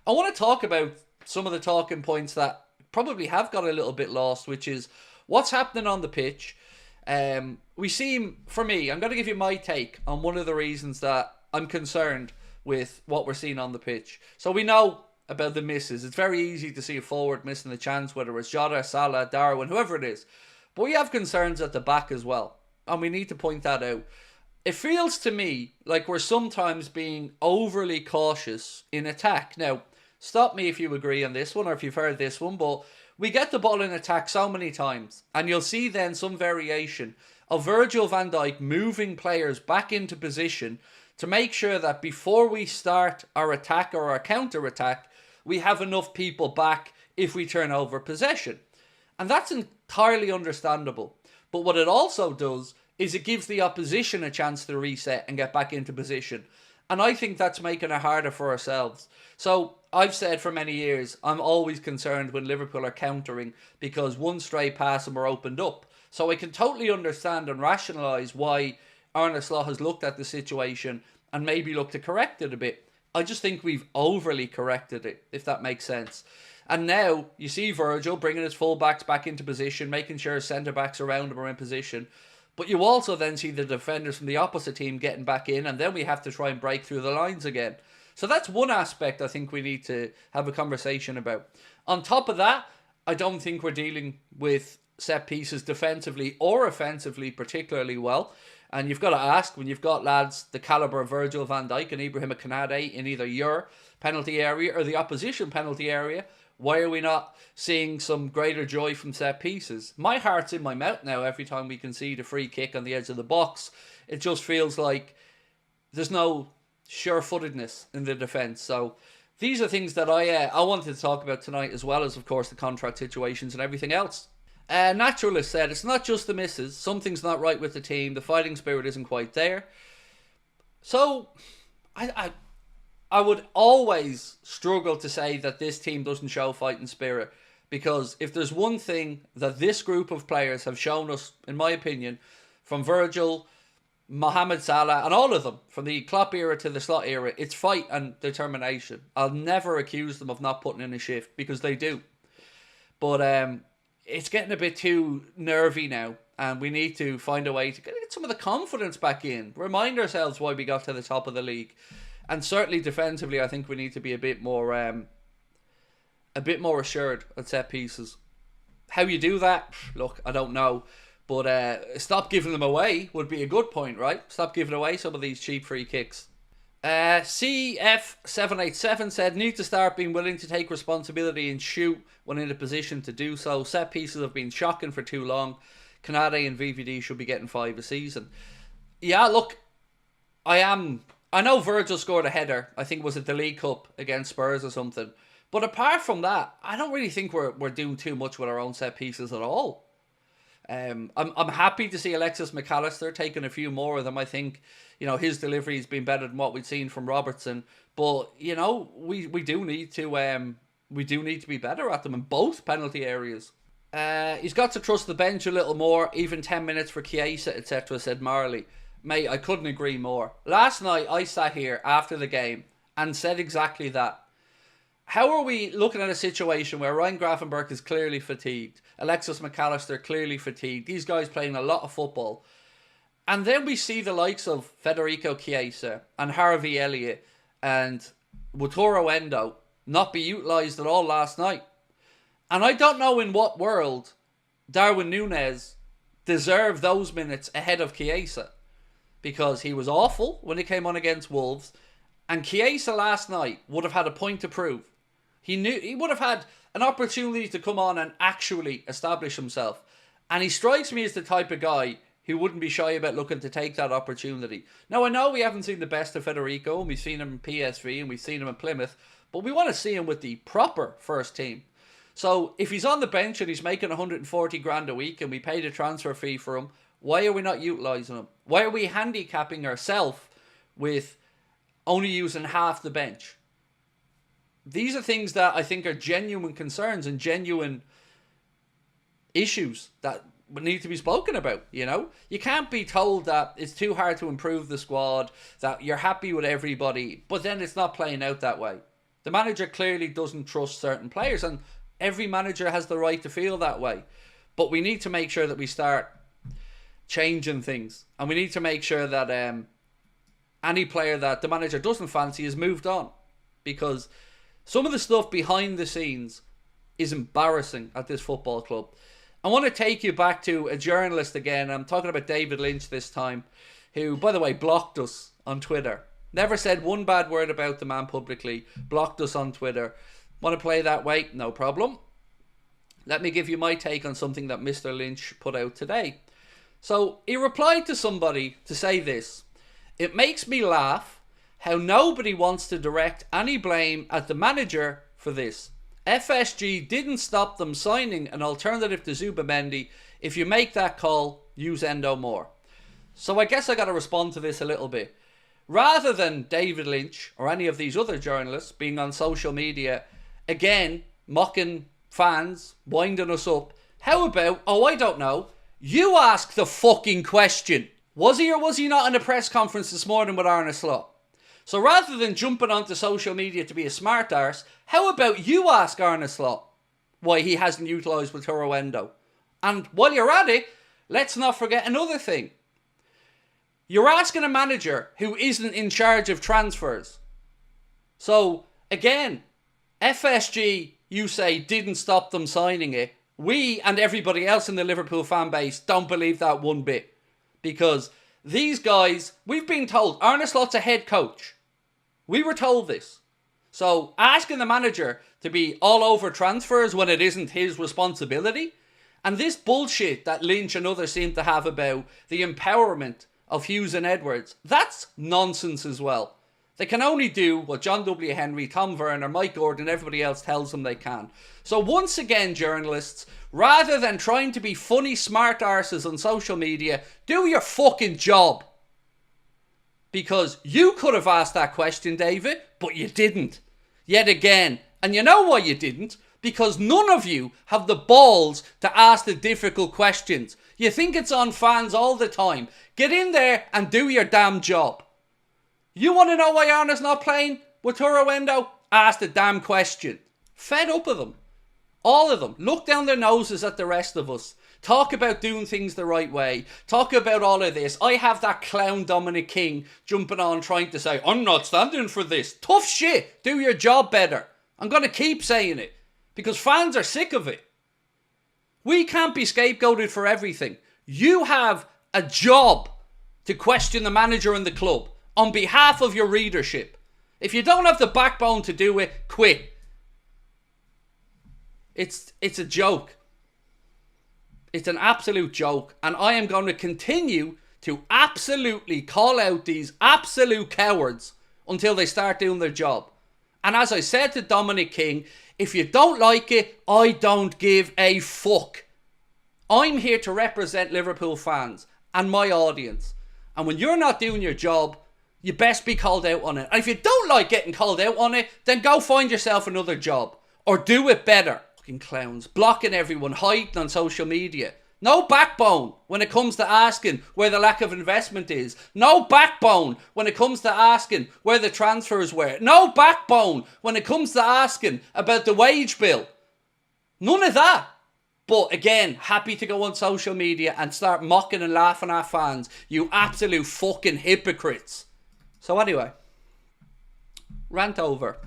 I want to talk about some of the talking points that probably have got a little bit lost, which is what's happening on the pitch. We seem, for me, I'm going to give you my take on one of the reasons that I'm concerned with what we're seeing on the pitch. So we know about the misses. It's very easy to see a forward missing the chance, whether it's Jota, Salah, Darwin, whoever it is. But we have concerns at the back as well, and we need to point that out. It feels to me like we're sometimes being overly cautious in attack. Now, stop me if you agree on this one or if you've heard this one, but we get the ball in attack so many times, and you'll see then some variation of Virgil van Dijk moving players back into position to make sure that before we start our attack or our counter-attack, we have enough people back if we turn over possession. And that's entirely understandable. But what it also does is it gives the opposition a chance to reset and get back into position. And I think that's making it harder for ourselves. So I've said for many years, I'm always concerned when Liverpool are countering because one stray pass and we're opened up. So I can totally understand and rationalise why Arne Slot has looked at the situation and maybe looked to correct it a bit. I just think we've overly corrected it, if that makes sense. And now you see Virgil bringing his full-backs back into position, making sure his centre-backs around him are in position. But you also then see the defenders from the opposite team getting back in, and then we have to try and break through the lines again. So that's one aspect I think we need to have a conversation about. On top of that, I don't think we're dealing with set pieces defensively or offensively particularly well. And you've got to ask, when you've got lads the calibre of Virgil van Dijk and Ibrahim Konate in either your penalty area or the opposition penalty area, why are we not seeing some greater joy from set pieces? My heart's in my mouth now every time we concede a free kick on the edge of the box. It just feels like there's no sure-footedness in the defence. So these are things that I wanted to talk about tonight, as well as, of course, the contract situations and everything else. Naturalist said, it's not just the misses. Something's not right with the team. The fighting spirit isn't quite there. So I would always struggle to say that this team doesn't show fighting spirit, because if there's one thing that this group of players have shown us, in my opinion, from Virgil, Mohamed Salah, and all of them, from the Klopp era to the Slot era, it's fight and determination. I'll never accuse them of not putting in a shift, because they do. But it's getting a bit too nervy now, and we need to find a way to get some of the confidence back in. Remind ourselves why we got to the top of the league. And certainly defensively, I think we need to be a bit more assured at set pieces. How you do that? Look, I don't know. But stop giving them away would be a good point, right? Stop giving away some of these cheap free kicks. CF787 said, need to start being willing to take responsibility and shoot when in a position to do so. Set pieces have been shocking for too long. Konate and VVD should be getting 5 a season. Yeah, look, I know Virgil scored a header. I think it was at the League Cup against Spurs or something. But apart from that, I don't really think we're doing too much with our own set pieces at all. I'm happy to see Alexis McAllister taking a few more of them. I think, his delivery has been better than what we've seen from Robertson. But, we do need to be better at them in both penalty areas. He's got to trust the bench a little more, even 10 minutes for Chiesa, etc., said Marley. Mate, I couldn't agree more. Last night, I sat here after the game and said exactly that. How are we looking at a situation where Ryan Gravenberch is clearly fatigued, Alexis McAllister clearly fatigued, these guys playing a lot of football, and then we see the likes of Federico Chiesa and Harvey Elliott and Wataru Endo not be utilised at all last night? And I don't know in what world Darwin Núñez deserved those minutes ahead of Chiesa, because he was awful when he came on against Wolves, and Chiesa last night would have had a point to prove. He would have had an opportunity to come on and actually establish himself. And he strikes me as the type of guy who wouldn't be shy about looking to take that opportunity. Now, I know we haven't seen the best of Federico, and we've seen him in PSV, and we've seen him in Plymouth, but we want to see him with the proper first team. So, if he's on the bench and he's making 140 grand a week, and we paid a transfer fee for him, why are we not utilising him? Why are we handicapping ourselves with only using half the bench? These are things that I think are genuine concerns and genuine issues that need to be spoken about, You can't be told that it's too hard to improve the squad, that you're happy with everybody, but then it's not playing out that way. The manager clearly doesn't trust certain players, and every manager has the right to feel that way. But we need to make sure that we start changing things, and we need to make sure that any player that the manager doesn't fancy is moved on, because some of the stuff behind the scenes is embarrassing at this football club. I want to take you back to a journalist again. I'm talking about David Lynch this time, who, by the way, blocked us on Twitter. Never said one bad word about the man publicly. Blocked us on Twitter. Want to play that way? No problem. Let me give you my take on something that Mr. Lynch put out today. So he replied to somebody to say this: "It makes me laugh how nobody wants to direct any blame at the manager for this. FSG didn't stop them signing an alternative to Zubimendi. If you make that call, use Endo more." So I guess I got to respond to this a little bit. Rather than David Lynch or any of these other journalists being on social media, again, mocking fans, winding us up, how about, I don't know, you ask the fucking question. Was he or was he not in a press conference this morning with Arne Slot? So rather than jumping onto social media to be a smart arse, how about you ask Arne Slot why he hasn't utilised Wataru Endo? And while you're at it, let's not forget another thing. You're asking a manager who isn't in charge of transfers. So, again, FSG, you say, didn't stop them signing it. We and everybody else in the Liverpool fan base don't believe that one bit. Because these guys, we've been told, Arne Slot's a head coach. We were told this. So asking the manager to be all over transfers when it isn't his responsibility, and this bullshit that Lynch and others seem to have about the empowerment of Hughes and Edwards, that's nonsense as well. They can only do what John W. Henry, Tom Werner, Mike Gordon, everybody else tells them they can. So once again, journalists, rather than trying to be funny smart arses on social media, do your fucking job. Because you could have asked that question, David, but you didn't. Yet again. And you know why you didn't? Because none of you have the balls to ask the difficult questions. You think it's on fans all the time. Get in there and do your damn job. You want to know why Arne's not playing Wataru Endo? Ask the damn question. Fed up of them. All of them. Look down their noses at the rest of us. Talk about doing things the right way. Talk about all of this. I have that clown Dominic King jumping on trying to say, I'm not standing for this. Tough shit. Do your job better. I'm going to keep saying it. Because fans are sick of it. We can't be scapegoated for everything. You have a job to question the manager and the club on behalf of your readership. If you don't have the backbone to do it, quit. It's a joke. It's an absolute joke. And I am going to continue to absolutely call out these absolute cowards until they start doing their job. And as I said to Dominic King, if you don't like it, I don't give a fuck. I'm here to represent Liverpool fans and my audience. And when you're not doing your job, you best be called out on it. And if you don't like getting called out on it, then go find yourself another job. Or do it better. Fucking clowns. Blocking everyone, hiding on social media. No backbone when it comes to asking where the lack of investment is. No backbone when it comes to asking where the transfers were. No backbone when it comes to asking about the wage bill. None of that. But again, happy to go on social media and start mocking and laughing at fans. You absolute fucking hypocrites. So anyway, rant over.